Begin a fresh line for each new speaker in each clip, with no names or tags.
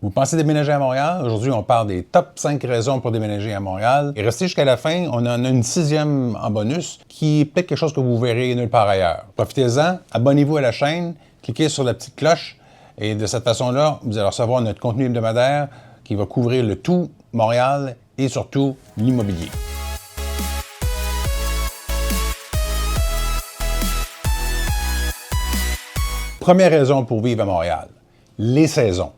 Vous pensez déménager à Montréal? Aujourd'hui, on parle des top 5 raisons pour déménager à Montréal. Et restez jusqu'à la fin, on en a une 6e en bonus qui est peut-être quelque chose que vous verrez nulle part ailleurs. Profitez-en, abonnez-vous à la chaîne, cliquez sur la petite cloche et de cette façon-là, vous allez recevoir notre contenu hebdomadaire qui va couvrir le tout Montréal et surtout l'immobilier. Première raison pour vivre à Montréal, les saisons.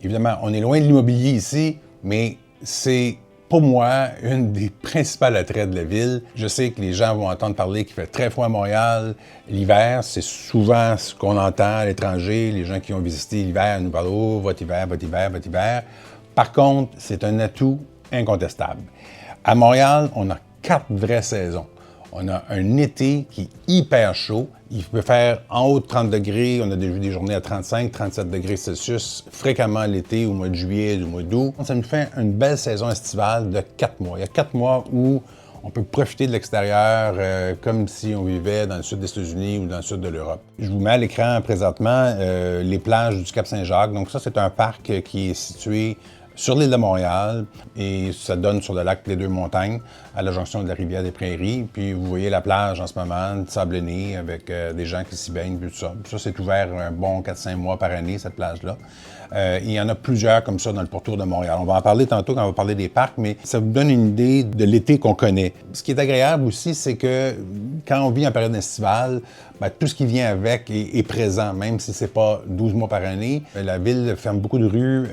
Évidemment, on est loin de l'immobilier ici, mais c'est pour moi une des principales attraits de la ville. Je sais que les gens vont entendre parler qu'il fait très froid à Montréal. L'hiver, c'est souvent ce qu'on entend à l'étranger. Les gens qui ont visité l'hiver nous parlent « Oh, votre hiver, votre hiver, votre hiver ». Par contre, c'est un atout incontestable. À Montréal, on a 4 vraies saisons. On a un été qui est hyper chaud. Il peut faire en haut de 30 degrés. On a déjà vu des journées à 35, 37 degrés Celsius fréquemment l'été, au mois de juillet, au mois d'août. Ça nous fait une belle saison estivale de 4 mois. Il y a 4 mois où on peut profiter de l'extérieur comme si on vivait dans le sud des États-Unis ou dans le sud de l'Europe. Je vous mets à l'écran présentement les plages du Cap-Saint-Jacques. Donc ça, c'est un parc qui est situé sur l'île de Montréal, et ça donne sur le lac Les Deux-Montagnes, à la jonction de la rivière des Prairies. Puis vous voyez la plage en ce moment, sablonnée, avec des gens qui s'y baignent, puis tout ça. Puis ça, c'est ouvert un bon 4-5 mois par année, cette plage-là. Il y en a plusieurs comme ça dans le pourtour de Montréal. On va en parler tantôt quand on va parler des parcs, mais ça vous donne une idée de l'été qu'on connaît. Ce qui est agréable aussi, c'est que quand on vit en période estivale, bien, tout ce qui vient avec est présent, même si c'est pas 12 mois par année. La ville ferme beaucoup de rues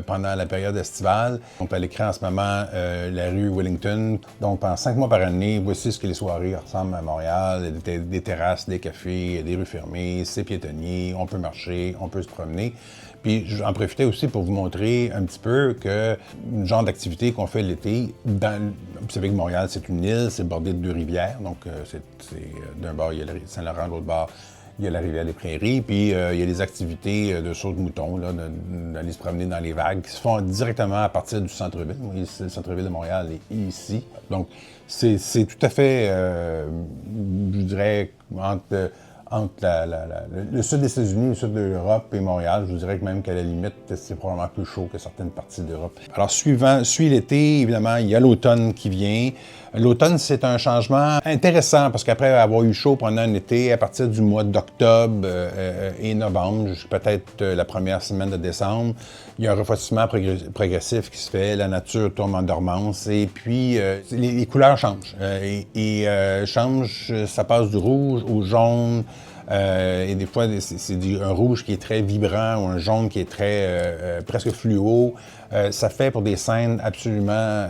pendant la période estivale. On peut à l'écran en ce moment la rue Wellington. Donc, pendant 5 mois par année, voici ce que les soirées ressemblent à Montréal. Des terrasses, des cafés, des rues fermées, c'est piétonnier, on peut marcher, on peut se promener. Puis j'en profitais aussi pour vous montrer un petit peu que le genre d'activité qu'on fait l'été, vous savez que Montréal, c'est une île, c'est bordé de 2 rivières. Donc, d'un bord, il y a le Saint-Laurent, de l'autre bord, il y a la rivière des Prairies, puis il y a des activités de saut de mouton, d'aller se promener dans les vagues, qui se font directement à partir du centre-ville. Oui, le centre-ville de Montréal est ici. Donc, c'est tout à fait, je dirais, entre le sud des États-Unis, le sud de l'Europe et Montréal, je vous dirais que même qu'à la limite, c'est probablement plus chaud que certaines parties d'Europe. Alors, suit l'été, évidemment, il y a l'automne qui vient. L'automne, c'est un changement intéressant parce qu'après avoir eu chaud pendant un été, à partir du mois d'octobre et novembre, jusqu'à peut-être la première semaine de décembre, il y a un refroidissement progressif qui se fait, la nature tombe en dormance et puis les couleurs changent. Ça passe du rouge au jaune. Et des fois, c'est un rouge qui est très vibrant ou un jaune qui est très presque fluo. Ça fait pour des scènes absolument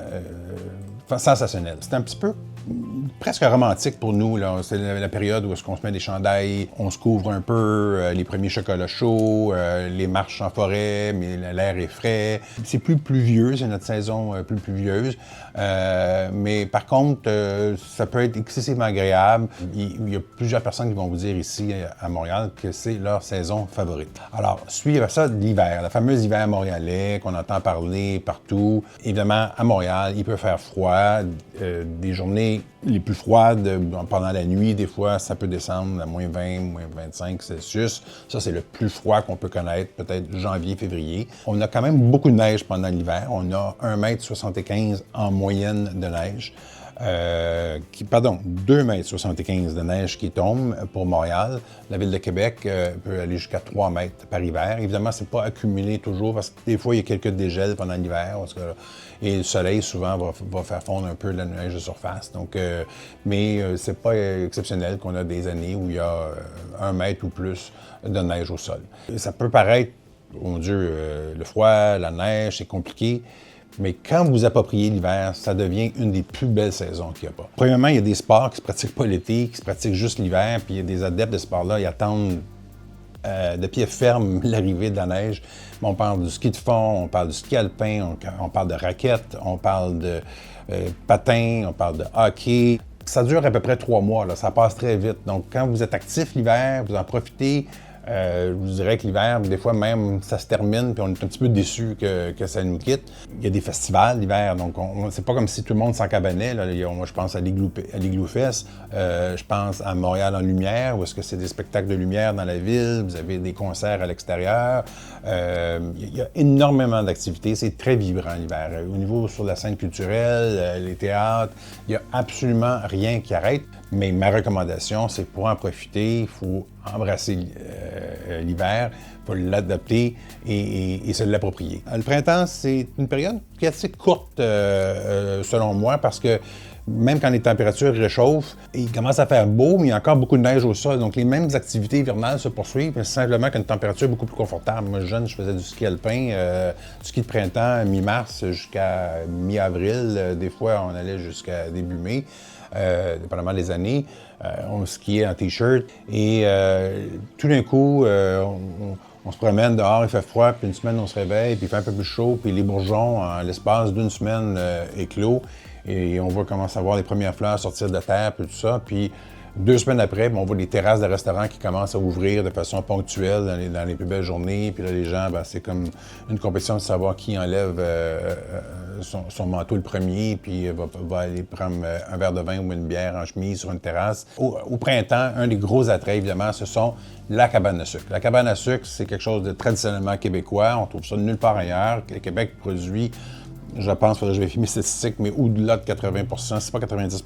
sensationnelles. C'est un petit peu presque romantique pour nous, là. C'est la période où est-ce qu'on se met des chandails, on se couvre un peu, les premiers chocolats chauds, les marches en forêt, mais l'air est frais. C'est plus pluvieux, c'est notre saison plus pluvieuse. Mais par contre, ça peut être excessivement agréable. Il y a plusieurs personnes qui vont vous dire ici à Montréal que c'est leur saison favorite. Alors, suivre ça l'hiver, la fameuse hiver montréalais qu'on entend parler partout. Évidemment, à Montréal, il peut faire froid, des journées les plus froides pendant la nuit, des fois, ça peut descendre à moins 20, moins 25 Celsius. Ça, c'est le plus froid qu'on peut connaître, peut-être janvier, février. On a quand même beaucoup de neige pendant l'hiver. On a 1,75 m en moyenne de neige. 2,75 m de neige qui tombe pour Montréal. La Ville de Québec peut aller jusqu'à 3 mètres par hiver. Évidemment, c'est pas accumulé toujours parce que des fois, il y a quelques dégels pendant l'hiver. Et le soleil, souvent, va faire fondre un peu la neige de surface. Donc, mais c'est pas exceptionnel qu'on a des années où il y a 1 mètre ou plus de neige au sol. Ça peut paraître, oh mon Dieu, le froid, la neige, c'est compliqué. Mais quand vous appropriez l'hiver, ça devient une des plus belles saisons qu'il n'y a pas. Premièrement, il y a des sports qui ne se pratiquent pas l'été, qui se pratiquent juste l'hiver, puis il y a des adeptes de ce sport-là, ils attendent de pied ferme l'arrivée de la neige. On parle du ski de fond, on parle du ski alpin, on parle de raquettes, on parle de patins, on parle de hockey. Ça dure à peu près 3 mois, là, ça passe très vite. Donc, quand vous êtes actif l'hiver, vous en profitez. Je vous dirais que l'hiver, des fois même, ça se termine, puis on est un petit peu déçus que ça nous quitte. Il y a des festivals l'hiver, donc c'est pas comme si tout le monde s'en cabanait. Là. Moi, je pense à l'Igloo Fest, je pense à Montréal en lumière, où est-ce que c'est des spectacles de lumière dans la ville, vous avez des concerts à l'extérieur. Il y a énormément d'activités, c'est très vibrant l'hiver. Au niveau sur la scène culturelle, les théâtres, il n'y a absolument rien qui arrête. Mais ma recommandation, c'est pour en profiter, il faut embrasser l'hiver, il faut l'adapter et se l'approprier. Le printemps, c'est une période qui est assez courte, selon moi, parce que même quand les températures réchauffent, il commence à faire beau, mais il y a encore beaucoup de neige au sol. Donc, les mêmes activités hivernales se poursuivent, mais simplement qu'une température beaucoup plus confortable. Moi, jeune, je faisais du ski alpin, du ski de printemps, mi-mars jusqu'à mi-avril. Des fois, on allait jusqu'à début mai. Dépendamment des années, on skiait en T-shirt et tout d'un coup, on se promène dehors, il fait froid, puis une semaine, on se réveille, puis il fait un peu plus chaud, puis les bourgeons, en l'espace d'une semaine, éclos, et on voit commencer à voir les premières fleurs sortir de terre, puis tout ça, puis 2 semaines après, on voit des terrasses de restaurants qui commencent à ouvrir de façon ponctuelle dans les plus belles journées. Puis là, les gens, c'est comme une compétition de savoir qui enlève son manteau le premier, puis va aller prendre un verre de vin ou une bière en chemise sur une terrasse. Au printemps, un des gros attraits, évidemment, ce sont la cabane à sucre. La cabane à sucre, c'est quelque chose de traditionnellement québécois. On trouve ça nulle part ailleurs. Le Québec produit, je pense, je vais filmer mes statistiques, mais au-delà de 80 c'est pas 90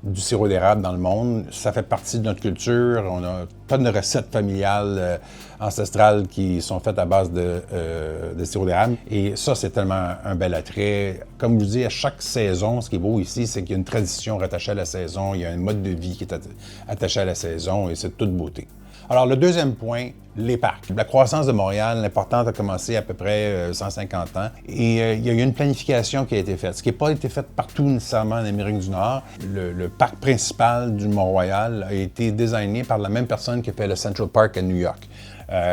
du sirop d'érable dans le monde. Ça fait partie de notre culture. On a pas de recettes familiales ancestrales qui sont faites à base de sirop d'érable. Et ça, c'est tellement un bel attrait. Comme je vous dis, à chaque saison, ce qui est beau ici, c'est qu'il y a une tradition rattachée à la saison. Il y a un mode de vie qui est attaché à la saison et c'est de toute beauté. Alors, le deuxième point, les parcs. La croissance de Montréal, l'importante, a commencé à peu près 150 ans. Et il y a eu une planification qui a été faite, ce qui n'a pas été fait partout nécessairement en Amérique du Nord. Le parc principal du Mont-Royal a été designé par la même personne qui a fait le Central Park à New York.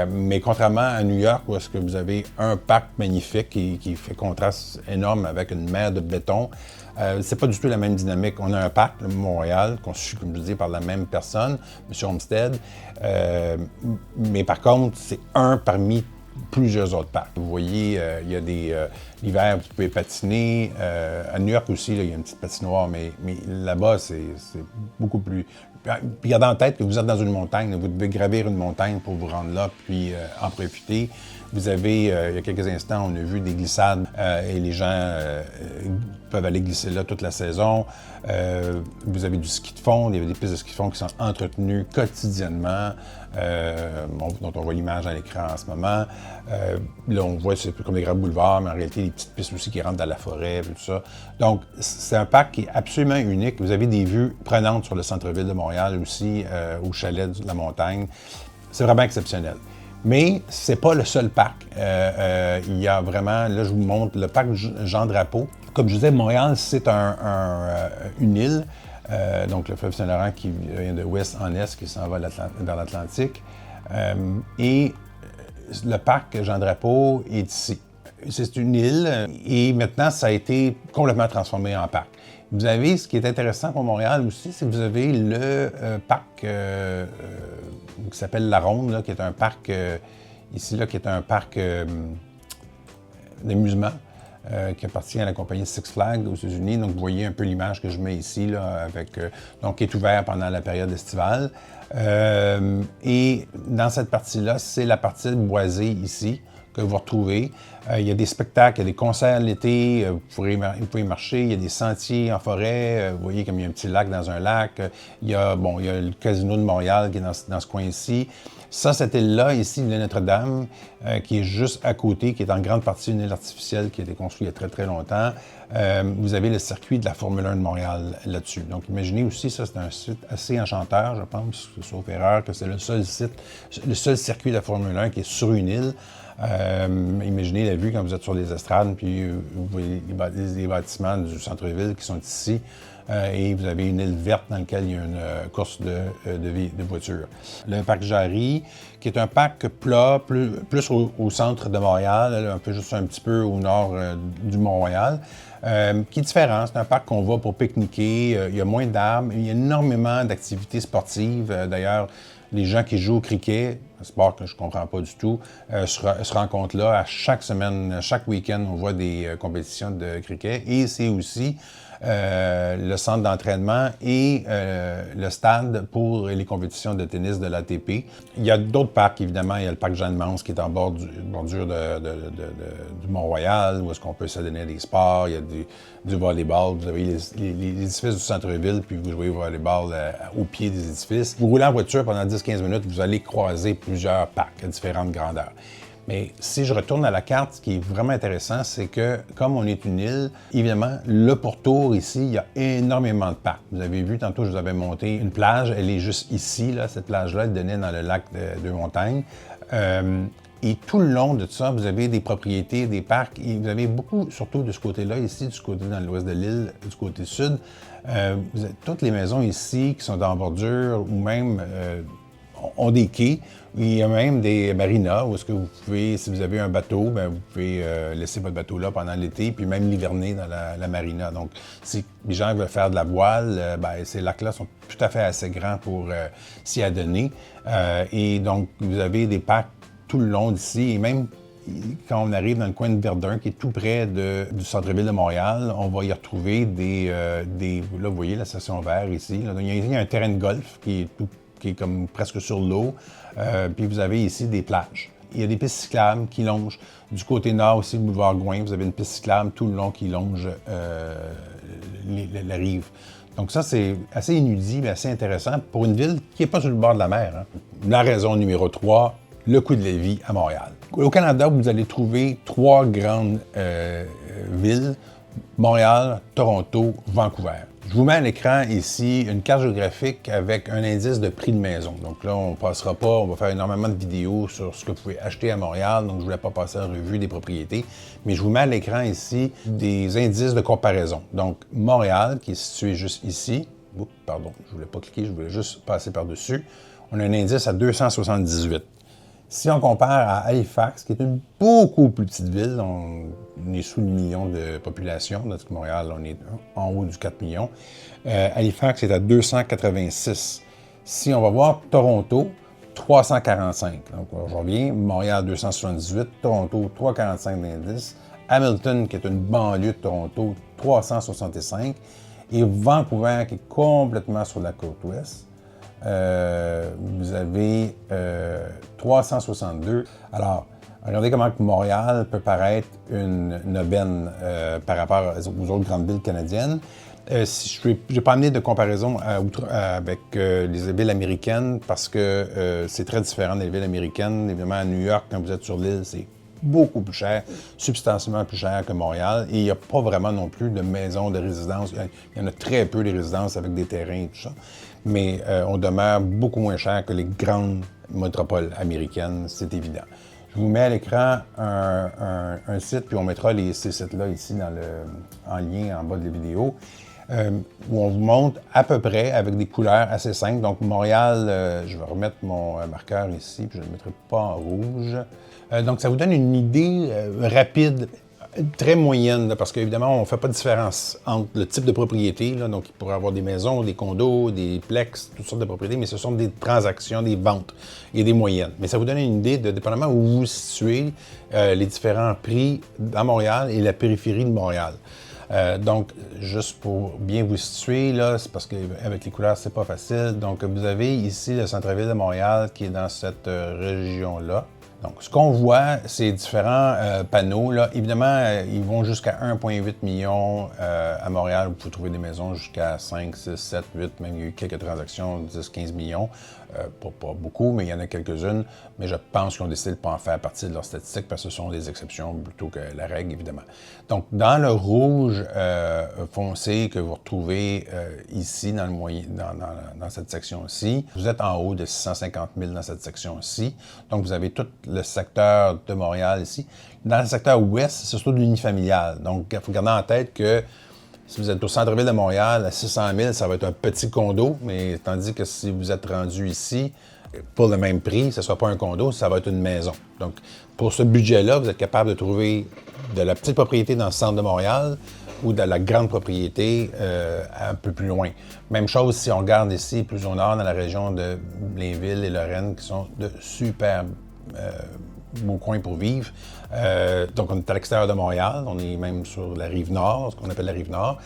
Mais contrairement à New York, où est-ce que vous avez un parc magnifique qui fait contraste énorme avec une mer de béton, c'est pas du tout la même dynamique. On a un parc, le Mont-Royal, conçu, comme je dis, par la même personne, M. Olmsted. Mais par contre, c'est un parmi plusieurs autres parcs. Vous voyez, il y a l'hiver, vous pouvez patiner. À New York aussi, là, il y a une petite patinoire, mais là-bas, c'est beaucoup plus... Puis gardez en tête que vous êtes dans une montagne, vous devez gravir une montagne pour vous rendre là, puis en profiter. Vous avez, il y a quelques instants, on a vu des glissades et les gens peuvent aller glisser là toute la saison. Vous avez du ski de fond, il y a des pistes de ski de fond qui sont entretenues quotidiennement, dont on voit l'image à l'écran en ce moment. Là, on voit c'est comme des grands boulevards, mais en réalité, des petites pistes aussi qui rentrent dans la forêt, tout ça. Donc, c'est un parc qui est absolument unique. Vous avez des vues prenantes sur le centre-ville de Montréal aussi, au chalet de la montagne. C'est vraiment exceptionnel. Mais c'est pas le seul parc. Il y a vraiment, là je vous montre le parc Jean-Drapeau. Comme je disais, Montréal, c'est une île, donc le fleuve Saint-Laurent qui vient de ouest en est, qui s'en va vers l'Atlantique. Et le parc Jean-Drapeau est ici. C'est une île et maintenant ça a été complètement transformé en parc. Vous avez, ce qui est intéressant pour Montréal aussi, c'est que vous avez le parc qui s'appelle La Ronde, là, qui est un parc, ici, là, qui est un parc d'amusement qui appartient à la compagnie Six Flags aux États-Unis. Donc, vous voyez un peu l'image que je mets ici, là, avec, donc, qui est ouvert pendant la période estivale. Et dans cette partie-là, c'est la partie boisée ici que vous retrouvez. Il y a des spectacles, il y a des concerts l'été, vous pouvez marcher, il y a des sentiers en forêt, vous voyez comme il y a un petit lac dans un lac. Il y a le Casino de Montréal qui est dans ce coin-ci. Ça, cette île-là, ici, l'île Notre-Dame, qui est juste à côté, qui est en grande partie une île artificielle qui a été construite il y a très, très longtemps. Vous avez le circuit de la Formule 1 de Montréal là-dessus. Donc, imaginez aussi, ça, c'est un site assez enchanteur, je pense, sauf erreur, que c'est le seul circuit de la Formule 1 qui est sur une île. Imaginez la vue quand vous êtes sur les estrades, puis vous voyez les bâtiments du centre-ville qui sont ici. Et vous avez une île verte dans laquelle il y a une course de voitures. Le parc Jarry, qui est un parc plat, plus au centre de Montréal, un peu juste un petit peu au nord du Mont-Royal, qui est différent. C'est un parc qu'on va pour pique-niquer. Il y a moins d'arbres, il y a énormément d'activités sportives. D'ailleurs, les gens qui jouent au cricket un sport que je ne comprends pas du tout, se rencontrent là. À chaque semaine, chaque week-end, on voit des compétitions de cricket. Et c'est aussi le centre d'entraînement et le stade pour les compétitions de tennis de l'ATP. Il y a d'autres parcs, évidemment. Il y a le parc Jeanne-Mance qui est en bordure du Mont-Royal, où est-ce qu'on peut se donner des sports. Il y a du volleyball. Vous avez les édifices du centre-ville, puis vous jouez au volleyball au pied des édifices. Vous roulez en voiture pendant 10-15 minutes, vous allez croiser plusieurs parcs à différentes grandeurs. Mais si je retourne à la carte, ce qui est vraiment intéressant, c'est que, comme on est une île, évidemment, le pourtour ici, il y a énormément de parcs. Vous avez vu, tantôt, je vous avais monté une plage. Elle est juste ici, là, cette plage-là, elle donnait dans le lac de Deux-Montagnes. Et tout le long de tout ça, vous avez des propriétés, des parcs, et vous avez beaucoup, surtout de ce côté-là, ici, du côté dans l'ouest de l'île, du côté sud. Vous avez toutes les maisons ici qui sont en bordure ou même ont des quais. Il y a même des marinas où est-ce que vous pouvez, si vous avez un bateau, bien, vous pouvez laisser votre bateau là pendant l'été, puis même l'hiverner dans la marina. Donc, si les gens veulent faire de la voile, bien, ces lacs-là sont tout à fait assez grands pour s'y adonner. Et donc, vous avez des parcs tout le long d'ici, et même quand on arrive dans le coin de Verdun, qui est tout près du centre-ville de Montréal, on va y retrouver là, vous voyez la station verte ici. Là, il y a un terrain de golf qui est comme presque sur l'eau. Puis vous avez ici des plages. Il y a des pistes cyclables qui longent. Du côté nord aussi, le boulevard Gouin, vous avez une piste cyclable tout le long qui longe la rive. Donc ça, c'est assez inédit, mais assez intéressant pour une ville qui n'est pas sur le bord de la mer. Hein. La raison numéro 3, le coût de la vie à Montréal. Au Canada, vous allez trouver 3 grandes villes, Montréal, Toronto, Vancouver. Je vous mets à l'écran ici une carte géographique avec un indice de prix de maison. Donc là, on ne passera pas, on va faire énormément de vidéos sur ce que vous pouvez acheter à Montréal, donc je ne voulais pas passer en revue des propriétés, mais je vous mets à l'écran ici des indices de comparaison. Donc Montréal, qui est situé juste ici, pardon, je ne voulais pas cliquer, je voulais juste passer par-dessus, on a un indice à 278. Si on compare à Halifax, qui est une beaucoup plus petite ville, on est sous le million de population, tandis que Montréal, on est en haut du 4 millions. Halifax est à 286. Si on va voir Toronto, 345. Donc, je reviens, Montréal 278, Toronto 345 d'indice, Hamilton, qui est une banlieue de Toronto, 365, et Vancouver, qui est complètement sur la côte ouest. Vous avez 362. Alors, regardez comment Montréal peut paraître une aubaine par rapport aux autres grandes villes canadiennes. Je n'ai pas amené de comparaison avec les villes américaines parce que c'est très différent des villes américaines. Évidemment, à New York, quand vous êtes sur l'île, c'est beaucoup plus cher, substantiellement plus cher que Montréal. Et il n'y a pas vraiment non plus de maisons de résidence. Il y en a très peu des résidences avec des terrains et tout ça. Mais on demeure beaucoup moins cher que les grandes métropoles américaines, c'est évident. Je vous mets à l'écran un site, puis on mettra ces sites-là ici en lien en bas de la vidéo, où on vous montre à peu près avec des couleurs assez simples. Donc Montréal, je vais remettre mon marqueur ici, puis je ne le mettrai pas en rouge. Donc ça vous donne une idée rapide, très moyenne, là, parce qu'évidemment, on ne fait pas de différence entre le type de propriété. Là, donc, il pourrait y avoir des maisons, des condos, des plex, toutes sortes de propriétés, mais ce sont des transactions, des ventes et des moyennes. Mais ça vous donne une idée, dépendamment où vous vous situez, les différents prix à Montréal et la périphérie de Montréal. Donc, juste pour bien vous situer, là, c'est parce qu'avec les couleurs, c'est pas facile. Donc, vous avez ici le centre-ville de Montréal qui est dans cette région-là. Donc, ce qu'on voit, c'est différents panneaux. Là. Évidemment, ils vont jusqu'à 1,8 million à Montréal. Vous pouvez trouver des maisons jusqu'à 5, 6, 7, 8, même il y a eu quelques transactions, 10, 15 millions. Pas beaucoup, mais il y en a quelques-unes. Mais je pense qu'ils ont décidé de ne pas en faire partie de leur statistique parce que ce sont des exceptions plutôt que la règle, évidemment. Donc, dans le rouge foncé que vous retrouvez ici, dans cette section-ci, vous êtes en haut de 650 000 dans cette section-ci. Donc, vous avez tout le secteur de Montréal ici. Dans le secteur ouest, c'est surtout de l'unifamilial. Donc, il faut garder en tête que si vous êtes au centre-ville de Montréal, à 600 000, ça va être un petit condo, mais tandis que si vous êtes rendu ici, pour le même prix, ce ne sera pas un condo, ça va être une maison. Donc, pour ce budget-là, vous êtes capable de trouver de la petite propriété dans le centre de Montréal, ou de la grande propriété un peu plus loin. Même chose si on regarde ici, plus au nord, dans la région de Blainville et Lorraine, qui sont de super beaux coins pour vivre. Donc, on est à l'extérieur de Montréal, on est même sur la rive nord, ce qu'on appelle la rive nord.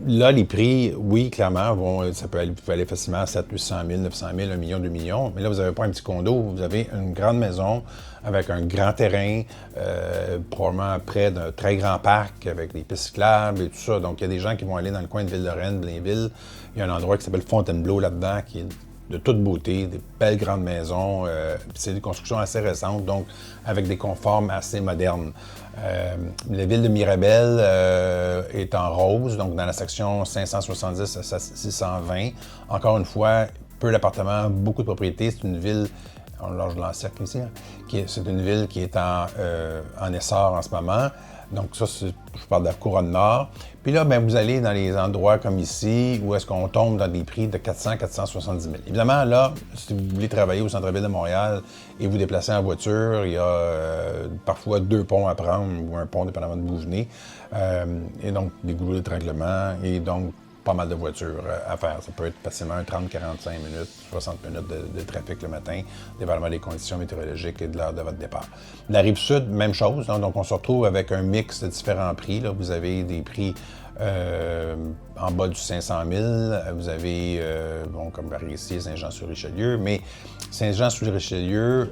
Là, les prix, oui, clairement, ça peut aller facilement à 700 800 000, 900 000, 1 million, 2 millions. Mais là, vous n'avez pas un petit condo, vous avez une grande maison avec un grand terrain, probablement près d'un très grand parc avec des pistes cyclables et tout ça. Donc, il y a des gens qui vont aller dans le coin de Ville-de-Rennes, Blainville. Il y a un endroit qui s'appelle Fontainebleau là-dedans, qui est de toute beauté, des belles grandes maisons. C'est des constructions assez récentes, donc avec des conformes assez modernes. La ville de Mirabel est en rose, donc dans la section 570 à 620. Encore une fois, peu d'appartements, beaucoup de propriétés. C'est une ville, alors je l'encercle ici, c'est une ville qui est en essor en ce moment. Donc ça, je parle de la couronne nord. Puis là, bien, vous allez dans les endroits comme ici, où est-ce qu'on tombe dans des prix de 400 470 000. Évidemment, là, si vous voulez travailler au centre-ville de Montréal et vous déplacer en voiture, il y a parfois 2 ponts à prendre, ou un pont, dépendamment de où vous venez. Et donc, des goulots d'étranglement, et donc, pas mal de voitures à faire. Ça peut être facilement 30, 45 minutes, 60 minutes de trafic le matin, dépendamment des conditions météorologiques et de l'heure de votre départ. La Rive-Sud, même chose. Hein, donc, on se retrouve avec un mix de différents prix. Là. Vous avez des prix en bas du 500 000. Vous avez, comme ici, Saint-Jean-sur-Richelieu. Mais Saint-Jean-sur-Richelieu,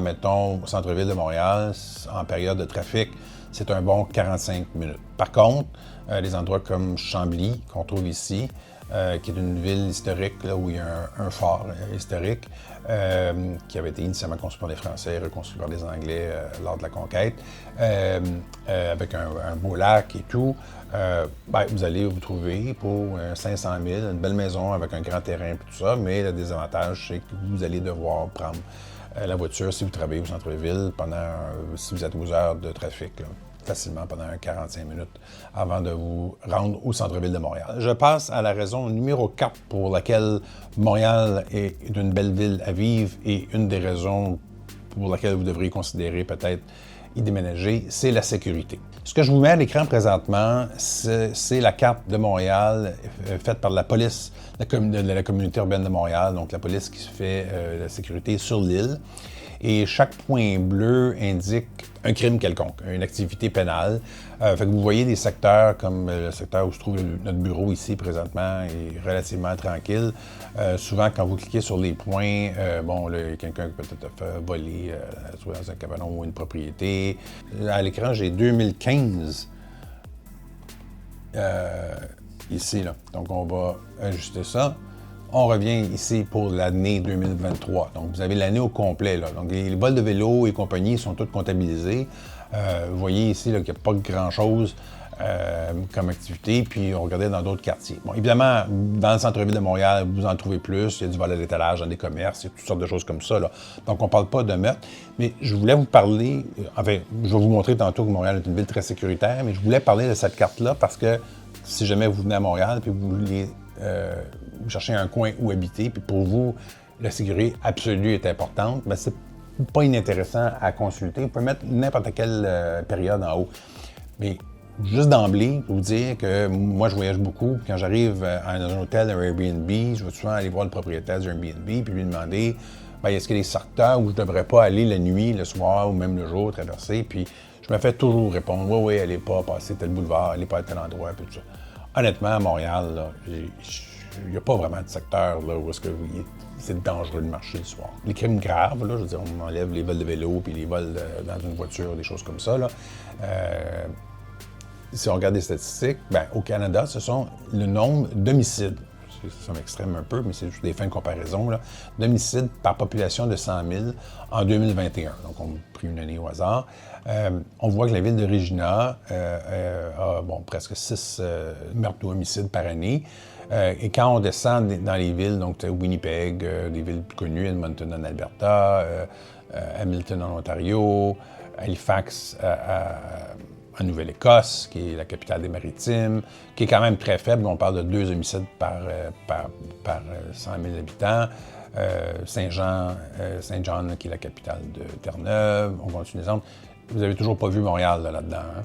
mettons, au centre-ville de Montréal, en période de trafic, c'est un bon 45 minutes. Par contre, des endroits comme Chambly, qu'on trouve ici, qui est une ville historique là, où il y a un fort historique qui avait été initialement construit par les Français, reconstruit par les Anglais lors de la conquête, avec un beau lac et tout. Vous allez vous trouver pour 500 000, une belle maison avec un grand terrain et tout ça, mais le désavantage, c'est que vous allez devoir prendre la voiture si vous travaillez au centre-ville si vous êtes aux heures de trafic, là, facilement pendant 45 minutes avant de vous rendre au centre-ville de Montréal. Je passe à la raison numéro 4 pour laquelle Montréal est une belle ville à vivre et une des raisons pour laquelle vous devriez considérer peut-être y déménager, c'est la sécurité. Ce que je vous mets à l'écran présentement, c'est la carte de Montréal faite par la police de la communauté urbaine de Montréal, donc la police qui fait la sécurité sur l'île. Et chaque point bleu indique un crime quelconque, une activité pénale. Fait que vous voyez des secteurs comme le secteur où se trouve notre bureau ici présentement est relativement tranquille. Souvent, quand vous cliquez sur les points, il y a quelqu'un qui peut-être a fait voler soit dans un cabanon ou une propriété. À l'écran, j'ai 2015 ici, là. Donc, on va ajuster ça. On revient ici pour l'année 2023. Donc, vous avez l'année au complet. Là. Donc, les vols de vélo et compagnie sont tous comptabilisés. Vous voyez ici qu'il n'y a pas grand-chose comme activité. Puis, on regardait dans d'autres quartiers. Bon, évidemment, dans le centre-ville de Montréal, vous en trouvez plus. Il y a du vol à l'étalage dans des commerces, il y a toutes sortes de choses comme ça. Là. Donc, on ne parle pas de meurtre. Mais je voulais vous parler... Enfin, je vais vous montrer tantôt que Montréal est une ville très sécuritaire. Mais je voulais parler de cette carte-là parce que si jamais vous venez à Montréal et vous voulez... vous cherchez un coin où habiter, puis pour vous, la sécurité absolue est importante, mais c'est pas inintéressant à consulter. Vous pouvez mettre n'importe quelle période en haut. Mais juste d'emblée, vous dire que moi, je voyage beaucoup. Quand j'arrive dans un hôtel, un Airbnb, je vais souvent aller voir le propriétaire du Airbnb puis lui demander est-ce qu'il y a des secteurs où je ne devrais pas aller la nuit, le soir ou même le jour, traverser. Puis je me fais toujours répondre oui, elle n'est pas passée tel boulevard, elle n'est pas à tel endroit, puis tout ça. Honnêtement, à Montréal, il n'y a pas vraiment de secteur là, où c'est dangereux de marcher le soir. Les crimes graves, là, je veux dire, on enlève les vols de vélo puis les vols dans une voiture, des choses comme ça. Là. Si on regarde les statistiques, au Canada, ce sont le nombre d'homicides. Ça m'extrême un peu, mais c'est juste des fins de comparaison. Là. D'homicides par population de 100 000 en 2021. Donc, on a pris une année au hasard. On voit que la ville de Regina a presque 6 meurtres ou homicides par année. Et quand on descend dans les villes, donc Winnipeg, des villes plus connues, Edmonton en Alberta, Hamilton en Ontario, Halifax en Nouvelle-Écosse, qui est la capitale des Maritimes, qui est quand même très faible. On parle de 2 homicides par 100 000 habitants. Saint-John, qui est la capitale de Terre-Neuve. On continue l'exemple. vous n'avez toujours pas vu Montréal là-dedans. Hein?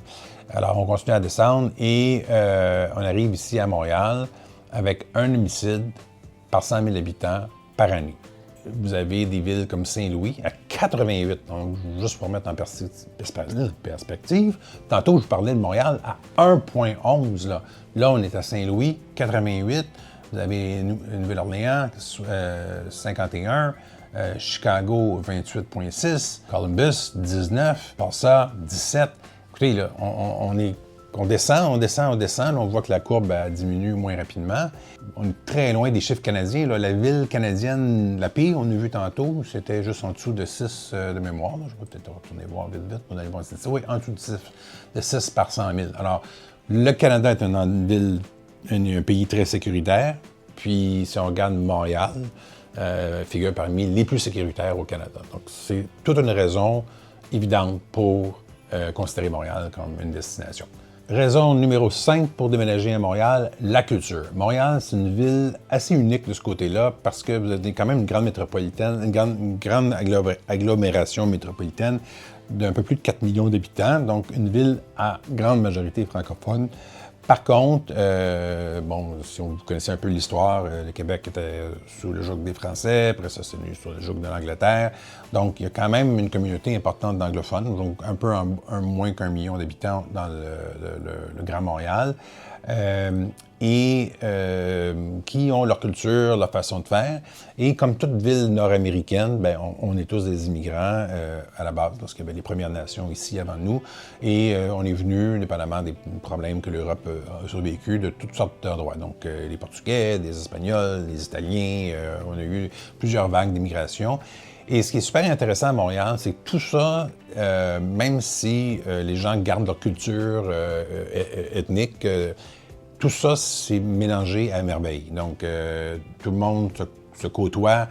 Alors, on continue à descendre et on arrive ici à Montréal avec un homicide par 100 000 habitants par année. Vous avez des villes comme Saint-Louis à 88, donc juste pour mettre en perspective. Tantôt, je vous parlais de Montréal à 1,11. Là, on est à Saint-Louis, 88. Vous avez Nouvelle-Orléans, 51. Chicago, 28,6. Columbus, 19. Passa, 17. Écoutez, là, on descend. Là, on voit que la courbe diminue moins rapidement. On est très loin des chiffres canadiens. Là. La ville canadienne, la pire, on a vu tantôt, c'était juste en dessous de 6 de mémoire. Là. Je vais peut-être retourner voir vite pour aller voir. Oui, en dessous de 6 par 100 000. Alors, le Canada est un pays très sécuritaire. Puis, si on regarde Montréal, figure parmi les plus sécuritaires au Canada. Donc, c'est toute une raison évidente pour considérer Montréal comme une destination. Raison numéro 5 pour déménager à Montréal, la culture. Montréal, c'est une ville assez unique de ce côté-là parce que vous avez quand même une grande métropolitaine, une grande agglomération métropolitaine d'un peu plus de 4 millions d'habitants, donc une ville à grande majorité francophone. Par contre, si vous connaissez un peu l'histoire, le Québec était sous le joug des Français, après ça, c'est venu sous le joug de l'Angleterre. Donc, il y a quand même une communauté importante d'anglophones, donc un peu moins qu'1 million d'habitants dans le Grand Montréal, qui ont leur culture, leur façon de faire. Et comme toute ville nord-américaine, on est tous des immigrants à la base, parce qu'il y avait les Premières Nations ici avant nous. Et on est venus, indépendamment des problèmes que l'Europe a survécu, de toutes sortes d'endroits. Donc, les Portugais, des Espagnols, les Italiens, on a eu plusieurs vagues d'immigration. Et ce qui est super intéressant à Montréal, c'est que tout ça, même si les gens gardent leur culture ethnique, tout ça, c'est mélangé à merveille. Donc, tout le monde se côtoie,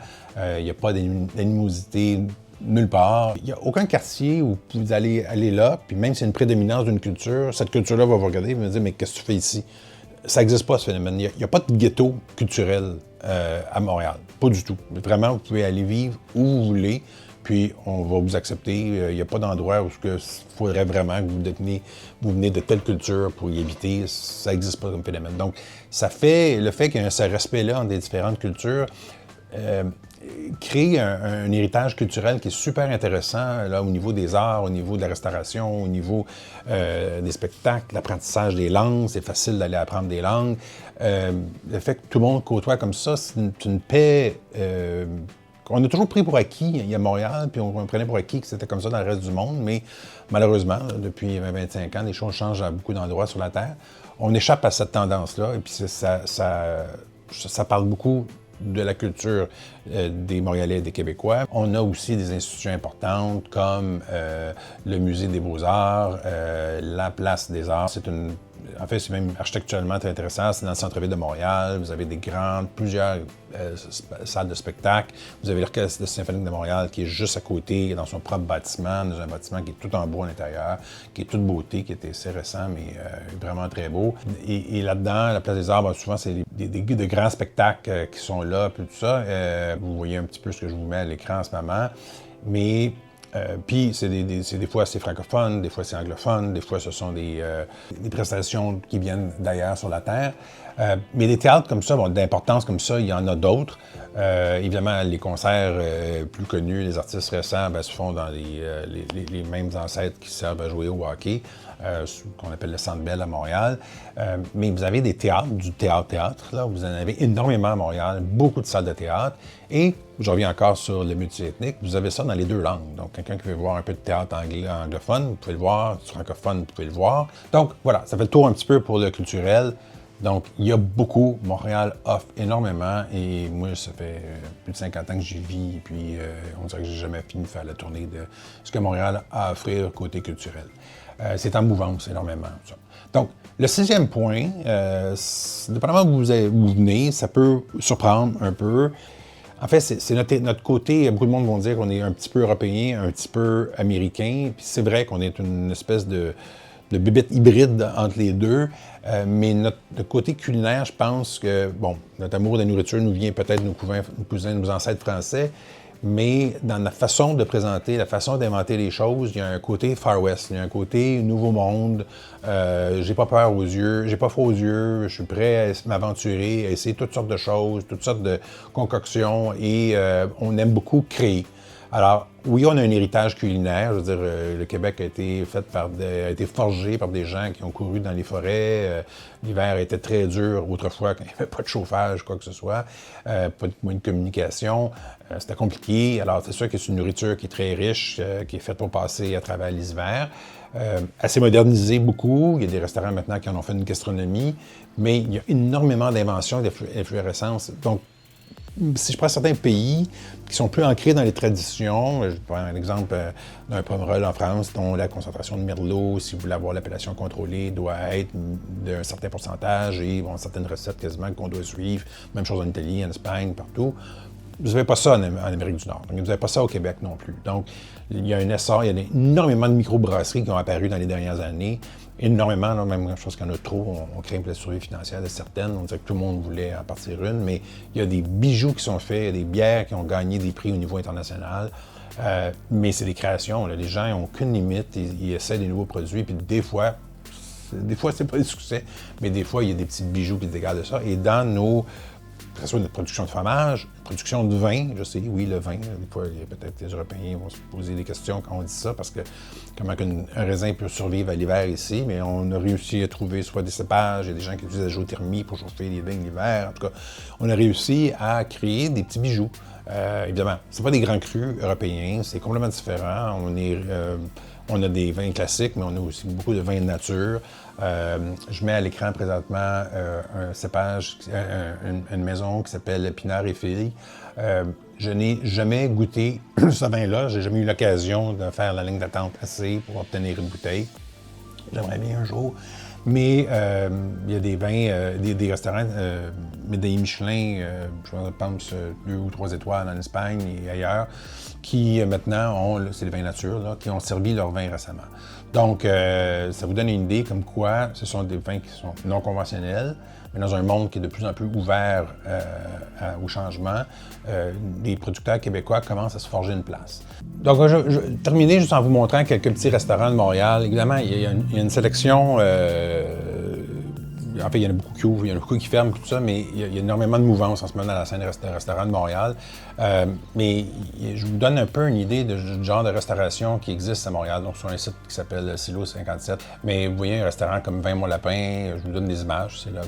il n'y a pas d'animosité nulle part. Il n'y a aucun quartier où vous allez aller là, puis même s'il y a une prédominance d'une culture, cette culture-là va vous regarder et va vous dire « Mais qu'est-ce que tu fais ici? » Ça n'existe pas, ce phénomène. Il n'y a pas de ghetto culturel à Montréal. Pas du tout. Vraiment, vous pouvez aller vivre où vous voulez, puis on va vous accepter. Il n'y a pas d'endroit où il faudrait vraiment que vous venez de telle culture pour y habiter. Ça n'existe pas comme phénomène. Donc, le fait qu'il y ait ce respect-là entre les différentes cultures, crée un héritage culturel qui est super intéressant là, au niveau des arts, au niveau de la restauration, au niveau des spectacles, l'apprentissage des langues. C'est facile d'aller apprendre des langues. Le fait que tout le monde côtoie comme ça, c'est une paix qu'on a toujours pris pour acquis à Montréal, puis on prenait pour acquis que c'était comme ça dans le reste du monde, mais malheureusement, là, depuis 25 ans, les choses changent à beaucoup d'endroits sur la Terre. On échappe à cette tendance-là, et puis ça parle beaucoup de la culture des Montréalais et des Québécois. On a aussi des institutions importantes comme le Musée des Beaux-Arts, la Place des Arts. En fait, c'est même architecturalement très intéressant. C'est dans le centre-ville de Montréal. Vous avez plusieurs salles de spectacle. Vous avez l'Orchestre symphonique de Montréal qui est juste à côté, dans son propre bâtiment, dans un bâtiment qui est tout en bois à l'intérieur, qui est toute beauté, qui était assez récent, mais vraiment très beau. Et là-dedans, la Place des Arts, souvent, c'est de grands spectacles qui sont là, puis tout ça. Vous voyez un petit peu ce que je vous mets à l'écran en ce moment. Mais puis, c'est des fois c'est francophone, des fois c'est anglophone, des fois ce sont des prestations qui viennent d'ailleurs sur la Terre. Mais des théâtres comme ça, d'importance comme ça, il y en a d'autres. Évidemment, les concerts plus connus, les artistes récents, se font dans les mêmes ancêtres qui servent à jouer au hockey, qu'on appelle le Centre Bell à Montréal. Mais vous avez des théâtres, du théâtre, là, vous en avez énormément à Montréal, beaucoup de salles de théâtre. Et je reviens encore sur le multiethnique, vous avez ça dans les deux langues. Donc, quelqu'un qui veut voir un peu de théâtre anglophone, vous pouvez le voir, francophone, vous pouvez le voir. Donc, voilà, ça fait le tour un petit peu pour le culturel. Donc, il y a beaucoup. Montréal offre énormément et moi, ça fait plus de 50 ans que j'y vis et puis on dirait que j'ai jamais fini de faire la tournée de ce que Montréal a à offrir côté culturel. C'est en mouvance énormément. Ça. Donc, le 6e point, dépendamment d'où vous venez, ça peut surprendre un peu. En fait, c'est notre côté, beaucoup de monde vont dire qu'on est un petit peu européen, un petit peu américain, puis c'est vrai qu'on est une espèce de bébête hybride entre les deux, mais notre côté culinaire, je pense que, notre amour de la nourriture nous vient peut-être de nos cousins, nos ancêtres français, mais dans la façon de présenter, la façon d'inventer les choses, il y a un côté Far West, il y a un côté Nouveau Monde. J'ai pas peur aux yeux, j'ai pas froid aux yeux, je suis prêt à m'aventurer, à essayer toutes sortes de choses, toutes sortes de concoctions et on aime beaucoup créer. Alors, oui, on a un héritage culinaire. Je veux dire, le Québec a été a été forgé par des gens qui ont couru dans les forêts. L'hiver était très dur autrefois quand il n'y avait pas de chauffage, quoi que ce soit, pas de moyen de communication. C'était compliqué. Alors, c'est sûr que c'est une nourriture qui est très riche, qui est faite pour passer à travers l'hiver. Assez modernisée beaucoup. Il y a des restaurants maintenant qui en ont fait une gastronomie, mais il y a énormément d'inventions, d'inflorescences. Donc, si je prends certains pays qui sont plus ancrés dans les traditions, je prends un exemple d'un pomerol en France dont la concentration de merlot, si vous voulez avoir l'appellation contrôlée, doit être d'un certain pourcentage et bon, certaines recettes quasiment qu'on doit suivre. Même chose en Italie, en Espagne, partout. Vous n'avez pas ça en Amérique du Nord. Donc, vous n'avez pas ça au Québec non plus. Donc, il y a un essor, il y a énormément de microbrasseries qui ont apparu dans les dernières années. Énormément, là, même chose qu'il y en a trop, on craint pour la survie financière de certaines. On dirait que tout le monde voulait en partir une, mais il y a des bijoux qui sont faits, il y a des bières qui ont gagné des prix au niveau international. Mais c'est des créations. Là. Les gens n'ont aucune limite, ils essaient des nouveaux produits, puis des fois, c'est pas des succès, mais des fois, il y a des petits bijoux qui se dégagent de ça. Et dans nos que ce soit notre production de fromage, production de vin, je sais, oui, le vin, des fois, il y a peut-être les Européens vont se poser des questions quand on dit ça, parce que comment un raisin peut survivre à l'hiver ici, mais on a réussi à trouver soit des cépages, il y a des gens qui utilisent la géothermie pour chauffer les vignes l'hiver, en tout cas, on a réussi à créer des petits bijoux. Évidemment, c'est pas des grands crus européens, c'est complètement différent. On a des vins classiques, mais on a aussi beaucoup de vins de nature. Je mets à l'écran présentement un cépage, une maison qui s'appelle Pinard et Filles. Je n'ai jamais goûté ce vin-là. J'ai jamais eu l'occasion de faire la ligne d'attente assez pour obtenir une bouteille. J'aimerais bien un jour. Mais il y a des vins, des restaurants médaillés Michelin, je pense 2 ou 3 étoiles en Espagne et ailleurs, qui maintenant ont, c'est les vins nature, là, qui ont servi leur vin récemment. Donc, ça vous donne une idée comme quoi ce sont des vins qui sont non conventionnels, mais dans un monde qui est de plus en plus ouvert au changement, les producteurs québécois commencent à se forger une place. Donc, je vais terminer juste en vous montrant quelques petits restaurants de Montréal. Évidemment, il y a une sélection. En fait, il y en a beaucoup qui ouvrent, il y en a beaucoup qui ferment, tout ça, mais il y a énormément de mouvance en ce moment dans la scène des restaurants de Montréal. Mais je vous donne un peu une idée du genre de restauration qui existe à Montréal, donc sur un site qui s'appelle Silo 57. Mais vous voyez un restaurant comme 20 Mon Lapin, je vous donne des images, c'est là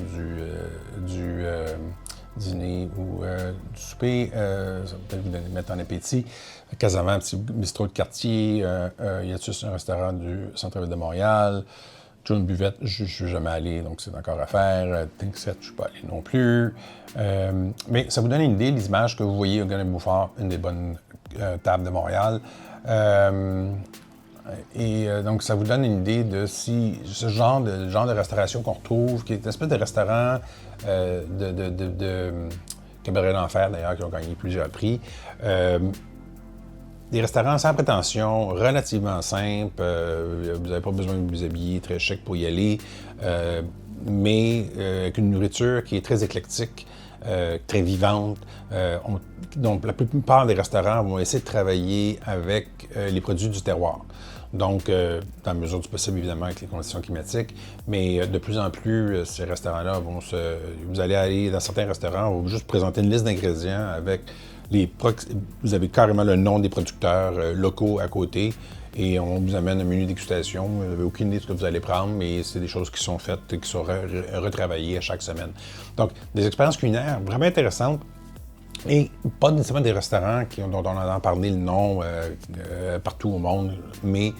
du dîner ou du souper, ça va peut-être vous mettre en appétit. Casavant, petit bistrot de quartier, il y a juste un restaurant du centre-ville de Montréal. John Buvette, je ne suis jamais allé, donc c'est encore à faire. Tinkset, je ne suis pas allé non plus. Mais ça vous donne une idée, les images que vous voyez au Gonnet Bouffard, une des bonnes tables de Montréal. Donc, ça vous donne une idée de si ce genre de restauration qu'on retrouve, qui est une espèce de restaurant de Cabaret d'Enfer, d'ailleurs, qui ont gagné plusieurs prix. Des restaurants sans prétention, relativement simples, vous n'avez pas besoin de vous habiller très chic pour y aller, mais avec une nourriture qui est très éclectique, très vivante. Donc, la plupart des restaurants vont essayer de travailler avec les produits du terroir. Donc, dans la mesure du possible, évidemment, avec les conditions climatiques, mais de plus en plus, ces restaurants-là vous allez aller dans certains restaurants, on va vous juste présenter une liste d'ingrédients avec vous avez carrément le nom des producteurs locaux à côté et on vous amène un menu dégustation. Vous n'avez aucune idée de ce que vous allez prendre, mais c'est des choses qui sont faites et qui sont retravaillées à chaque semaine. Donc, des expériences culinaires vraiment intéressantes et pas nécessairement des restaurants dont on entend parler le nom partout au monde, mais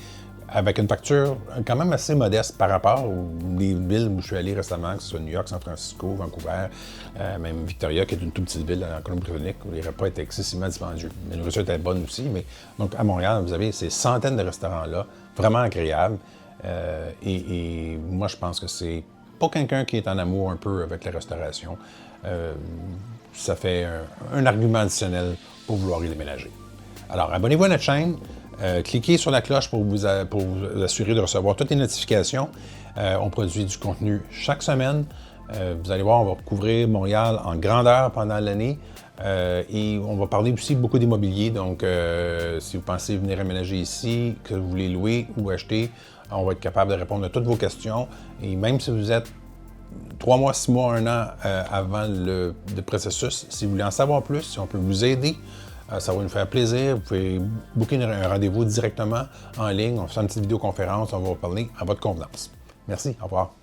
avec une facture quand même assez modeste par rapport aux villes où je suis allé récemment, que ce soit New York, San Francisco, Vancouver, même Victoria, qui est une toute petite ville en Colombie-Britannique, où les repas étaient excessivement dispendieux. La nourriture était bonne aussi, mais donc à Montréal, vous avez ces centaines de restaurants-là, vraiment agréables. Et moi, je pense que c'est pas quelqu'un qui est en amour un peu avec la restauration. Ça fait un argument additionnel pour vouloir y déménager. Alors, abonnez-vous à notre chaîne. Cliquez sur la cloche pour vous assurer de recevoir toutes les notifications. On produit du contenu chaque semaine. Vous allez voir, on va couvrir Montréal en grandeur pendant l'année. Et on va parler aussi beaucoup d'immobilier. Donc, si vous pensez venir aménager ici, que vous voulez louer ou acheter, on va être capable de répondre à toutes vos questions. Et même si vous êtes 3 mois, 6 mois, 1 an avant le processus, si vous voulez en savoir plus, si on peut vous aider, ça va nous faire plaisir. Vous pouvez booker un rendez-vous directement en ligne. On fait une petite vidéoconférence, on va vous parler à votre convenance. Merci, au revoir.